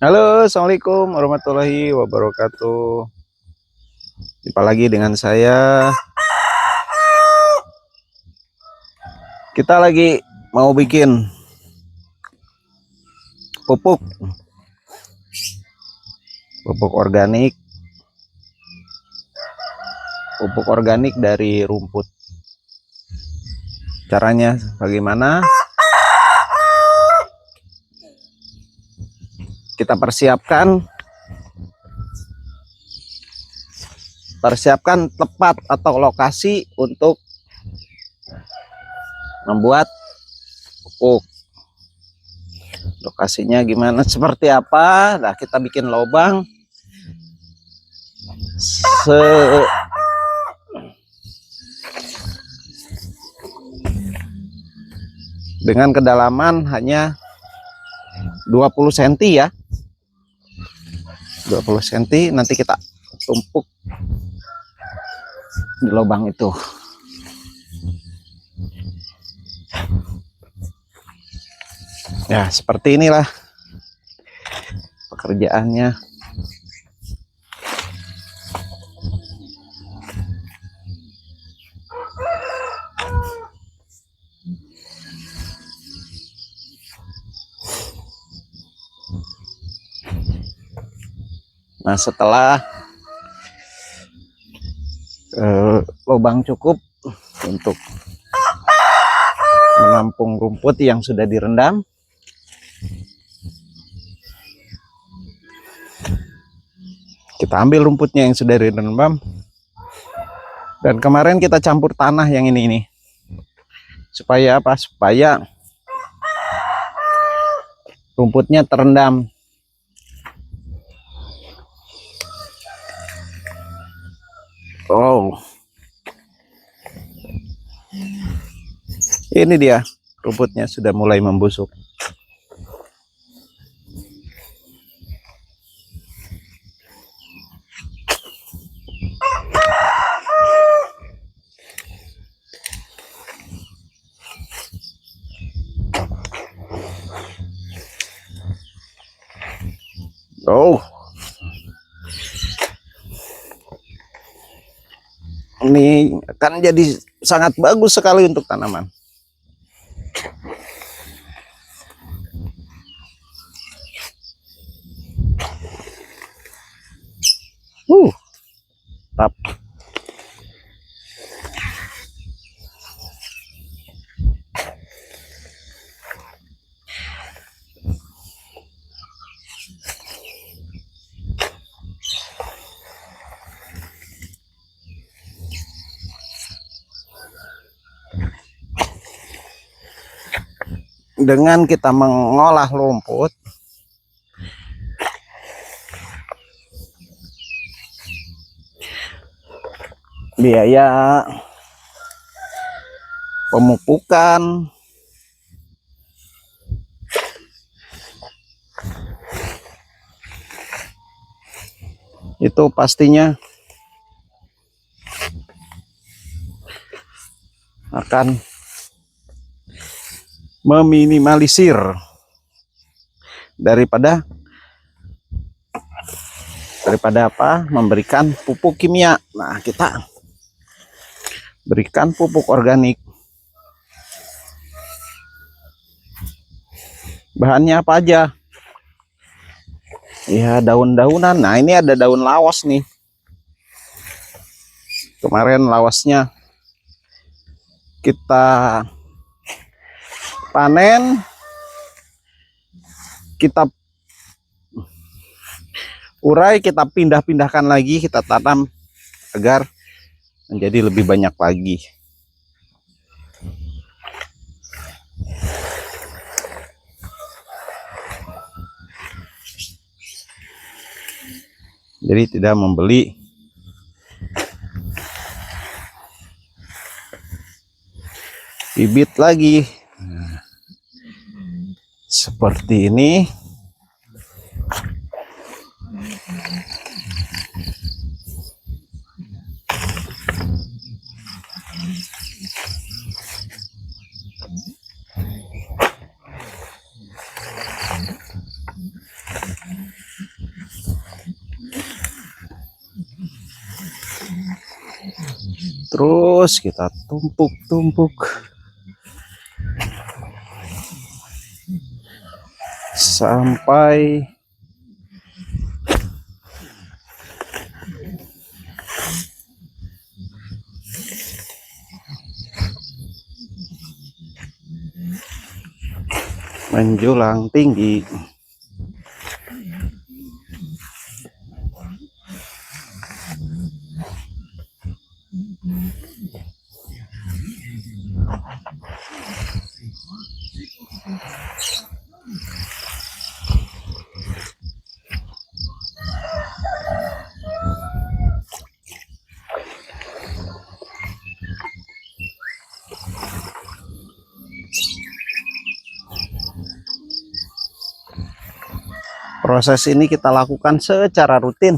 Halo, assalamualaikum warahmatullahi wabarakatuh. Jumpa lagi dengan saya. Kita lagi mau bikin pupuk organik dari rumput. Caranya bagaimana? Kita persiapkan tempat atau lokasi untuk membuat pupuk. Lokasinya gimana, seperti apa? Nah, kita bikin lubang dengan kedalaman hanya 20 cm ya. 20 cm, nanti kita tumpuk di lubang itu. Ya, seperti inilah pekerjaannya. Nah, setelah lubang cukup untuk menampung rumput yang sudah direndam, kita ambil rumputnya yang sudah direndam, dan kemarin kita campur tanah yang ini supaya apa? Supaya rumputnya terendam. Oh, ini dia, rumputnya sudah mulai membusuk. Oh, ini akan jadi sangat bagus sekali untuk tanaman. Tap. Dengan kita mengolah rumput, biaya pemupukan, itu pastinya akan meminimalisir daripada apa? Memberikan pupuk kimia. Nah, kita berikan pupuk organik. Bahannya apa aja? Ya, daun-daunan. Nah, ini ada daun lawas nih. Kemarin lawasnya kita panen, kita urai, kita pindah-pindahkan lagi, kita tanam agar menjadi lebih banyak lagi. Jadi tidak membeli bibit lagi. Nah, seperti ini. Terus kita tumpuk-tumpuk sampai menjulang tinggi. Proses ini kita lakukan secara rutin.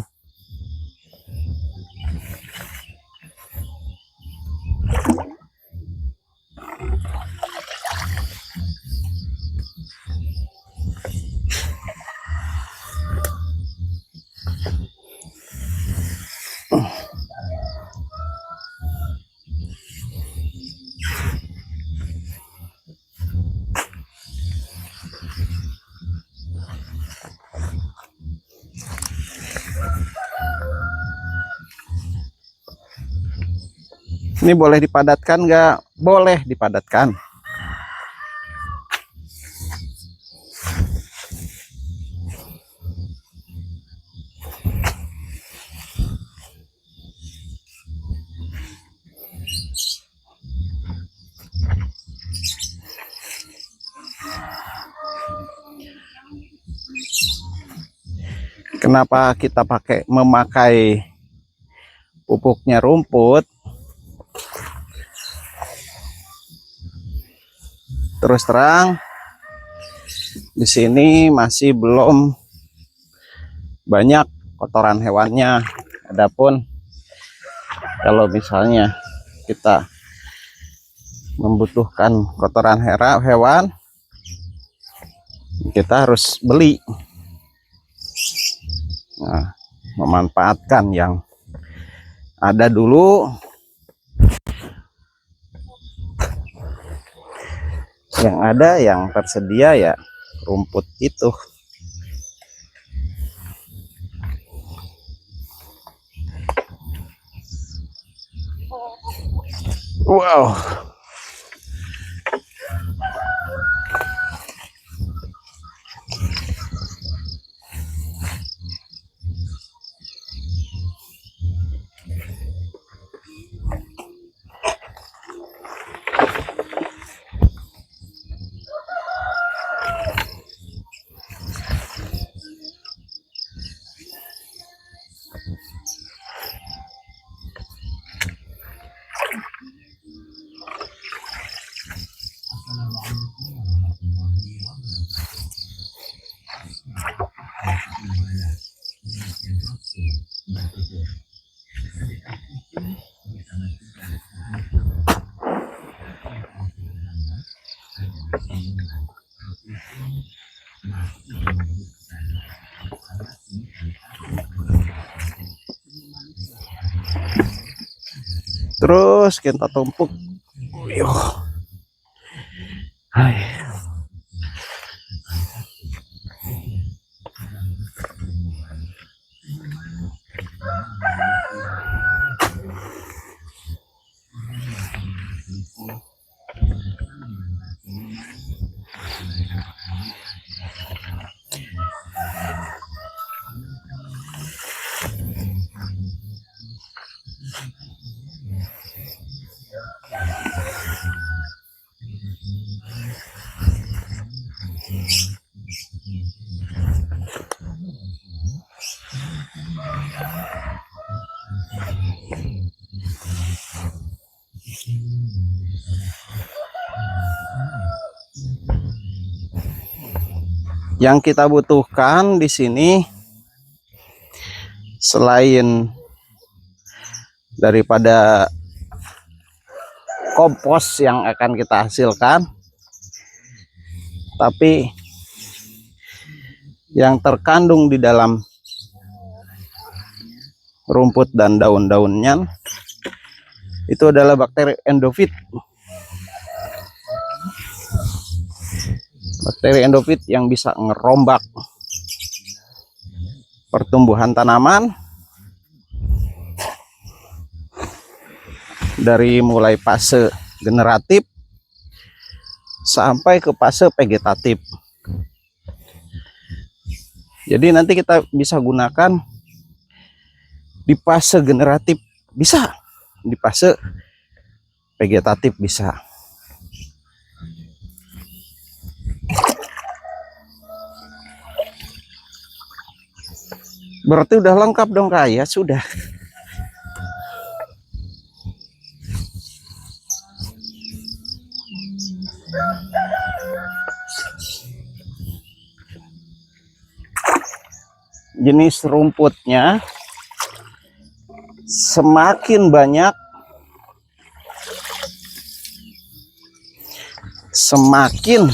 Ini boleh dipadatkan nggak? Boleh dipadatkan. Kenapa kita memakai pupuknya rumput? Terus terang, di sini masih belum banyak kotoran hewannya. Adapun kalau misalnya kita membutuhkan kotoran hewan, kita harus beli. Nah, memanfaatkan yang ada dulu. Yang ada, yang tersedia ya rumput itu. Wow. Terus kita tumpuk. Hai. Yang kita butuhkan di sini selain daripada kompos yang akan kita hasilkan, tapi yang terkandung di dalam rumput dan daun-daunnya Itu adalah bakteri endofit. Bakteri endofit yang bisa ngerombak pertumbuhan tanaman dari mulai fase generatif sampai ke fase vegetatif. Jadi nanti kita bisa gunakan di fase generatif bisa, di fase vegetatif bisa. Berarti udah lengkap dong Kak ya, sudah. Jenis rumputnya semakin banyak, semakin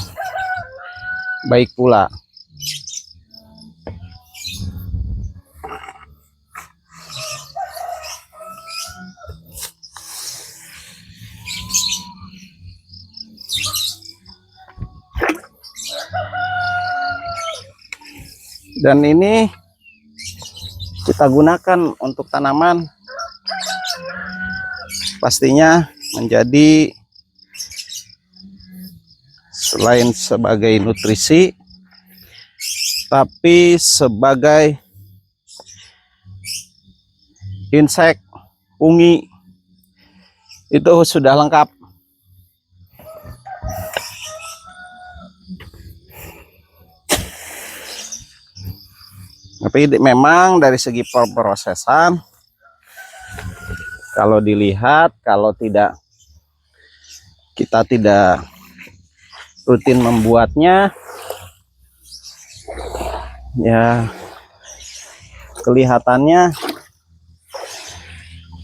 baik pula. Dan ini kita gunakan untuk tanaman, pastinya menjadi selain sebagai nutrisi, tapi sebagai insek, fungi, itu sudah lengkap. Tapi memang dari segi pemrosesan, kalau dilihat, kalau kita tidak rutin membuatnya, ya kelihatannya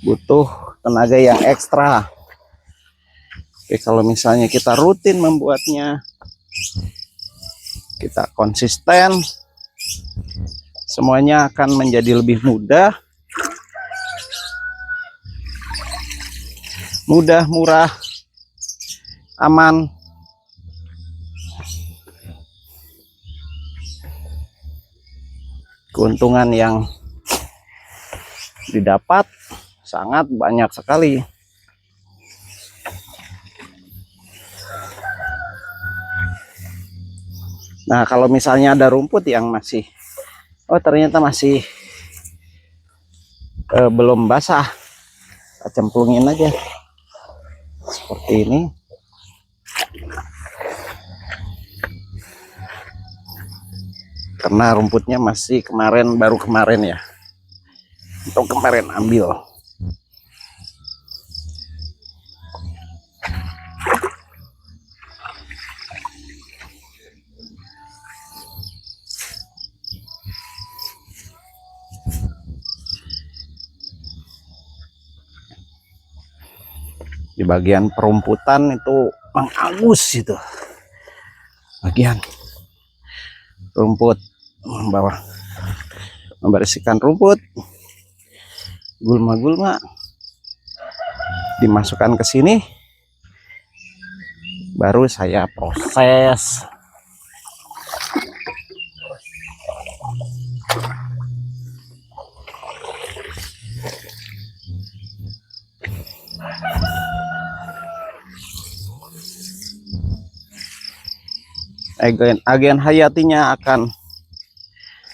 butuh tenaga yang ekstra. Oke, kalau misalnya kita rutin membuatnya, kita konsisten, semuanya akan menjadi lebih mudah, murah, aman. Keuntungan yang didapat sangat banyak sekali. Nah, kalau misalnya ada rumput yang masih, ternyata masih belum basah, kita cemplungin aja seperti ini. Karena rumputnya masih baru kemarin ya, atau kemarin ambil. Di bagian perumputan itu Mang Agus itu, bagian rumput, membersihkan rumput, gulma-gulma dimasukkan ke sini, baru saya proses. Agen hayatinya akan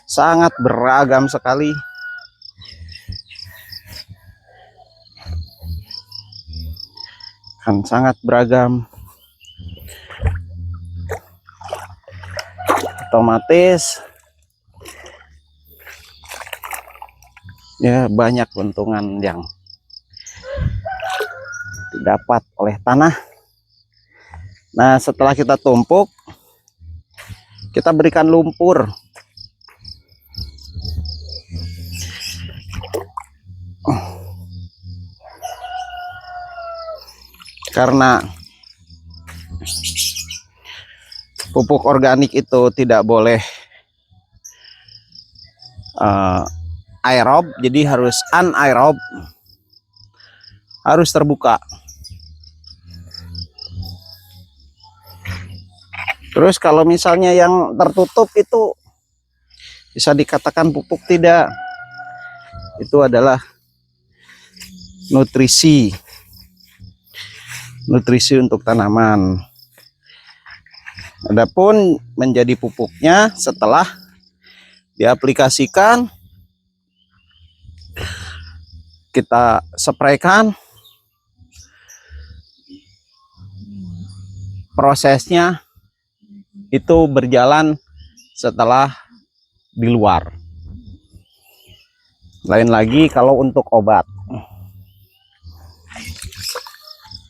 sangat beragam sekali. Akan sangat beragam. Otomatis ya banyak keuntungan yang didapat oleh tanah. Nah, setelah kita tumpuk, kita berikan lumpur. Karena pupuk organik itu tidak boleh aerob, jadi harus anaerob. harus terbuka. Terus kalau misalnya yang tertutup itu bisa dikatakan pupuk tidak. Itu adalah nutrisi untuk tanaman. Adapun menjadi pupuknya setelah diaplikasikan, kita spraykan, prosesnya itu berjalan setelah di luar. Lain lagi kalau untuk obat.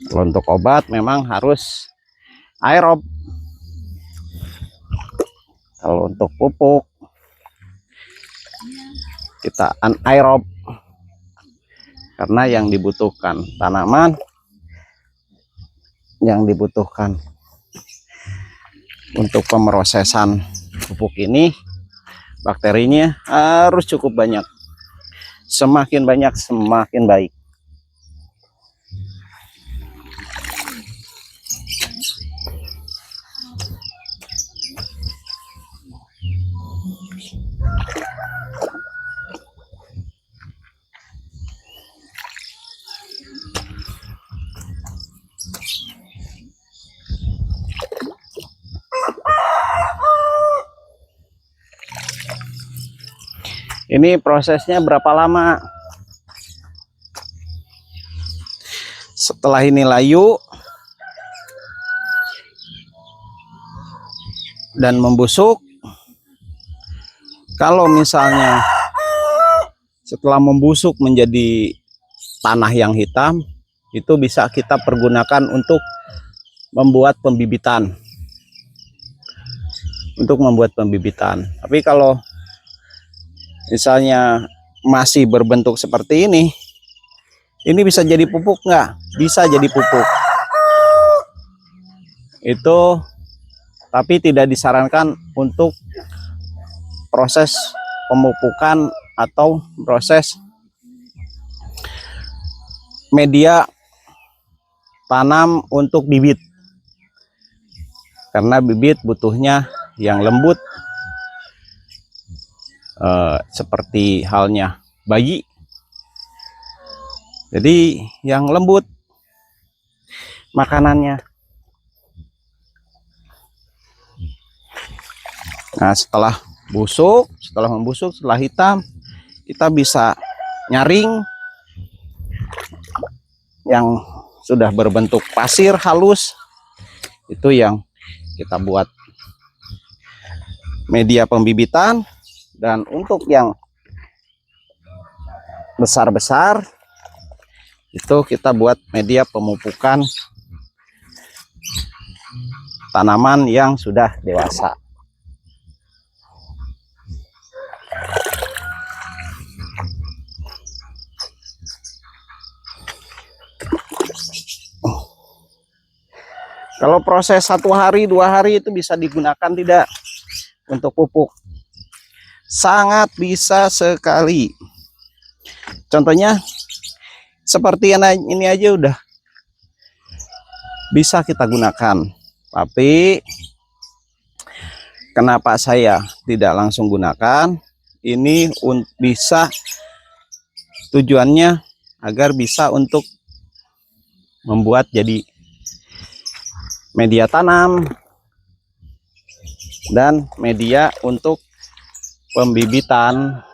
Kalau untuk obat memang harus aerob. Kalau untuk pupuk kita anaerob, karena yang dibutuhkan tanaman, yang dibutuhkan untuk pemrosesan pupuk ini, bakterinya harus cukup banyak. Semakin banyak semakin baik. Ini prosesnya berapa lama? Setelah ini layu dan membusuk, kalau misalnya setelah membusuk menjadi tanah yang hitam, itu bisa kita pergunakan untuk membuat pembibitan. Tapi kalau misalnya masih berbentuk seperti ini bisa jadi pupuk nggak? Bisa jadi pupuk. Itu tapi tidak disarankan untuk proses pemupukan atau proses media tanam untuk bibit. Karena bibit butuhnya yang lembut, seperti halnya bayi. Jadi yang lembut makanannya. Nah, setelah membusuk, setelah hitam, kita bisa nyaring yang sudah berbentuk pasir halus. Itu yang kita buat media pembibitan. Dan untuk yang besar-besar itu kita buat media pemupukan tanaman yang sudah dewasa. Kalau proses 1 hari 2 hari itu bisa digunakan tidak untuk pupuk? Sangat bisa sekali. Contohnya seperti ini aja udah bisa kita gunakan. Tapi kenapa saya tidak langsung gunakan? Ini bisa, tujuannya agar bisa untuk membuat jadi media tanam dan media untuk pembibitan.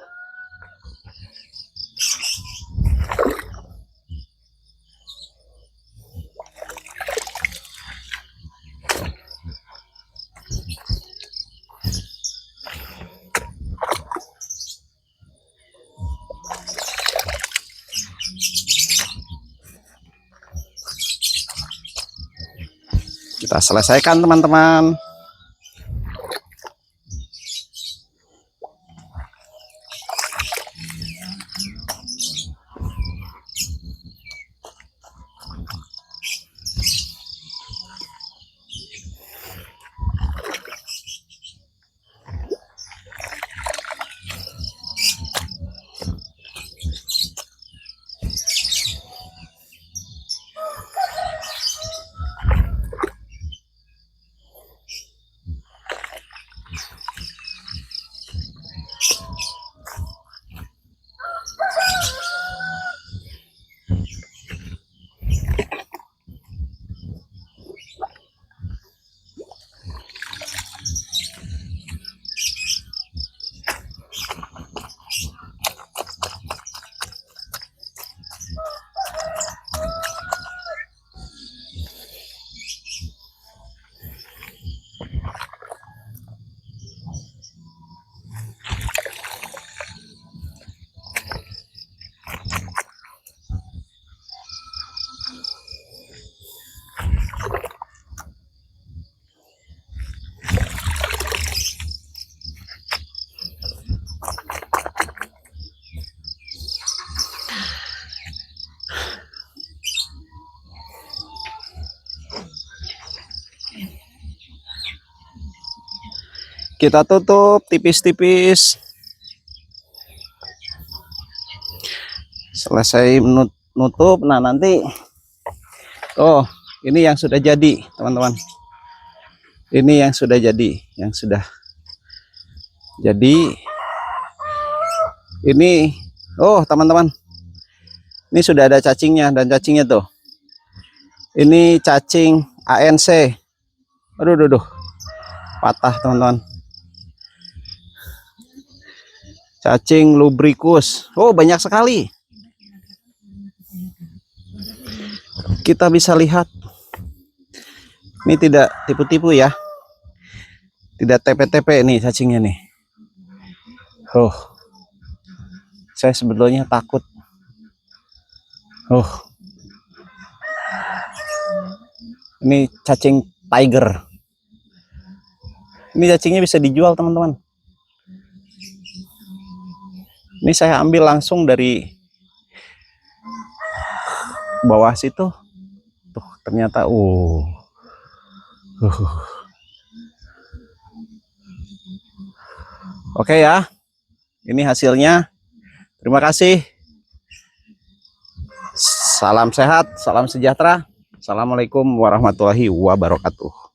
Kita selesaikan, teman-teman. Kita tutup tipis-tipis. Selesai nutup, nah nanti ini yang sudah jadi, teman-teman. Ini yang sudah jadi, yang sudah jadi. Ini teman-teman, ini sudah ada cacingnya, dan cacingnya tuh, ini cacing ANC. Aduh, patah teman-teman. Cacing lubricus. Banyak sekali. Kita bisa lihat, ini tidak tipu-tipu ya, tidak TP-TP nih cacingnya nih. Saya sebetulnya takut. Ini cacing tiger. Ini cacingnya bisa dijual teman-teman. Ini saya ambil langsung dari bawah situ. Tuh ternyata Oke ya, ini hasilnya. Terima kasih. Salam sehat, salam sejahtera. Assalamualaikum warahmatullahi wabarakatuh.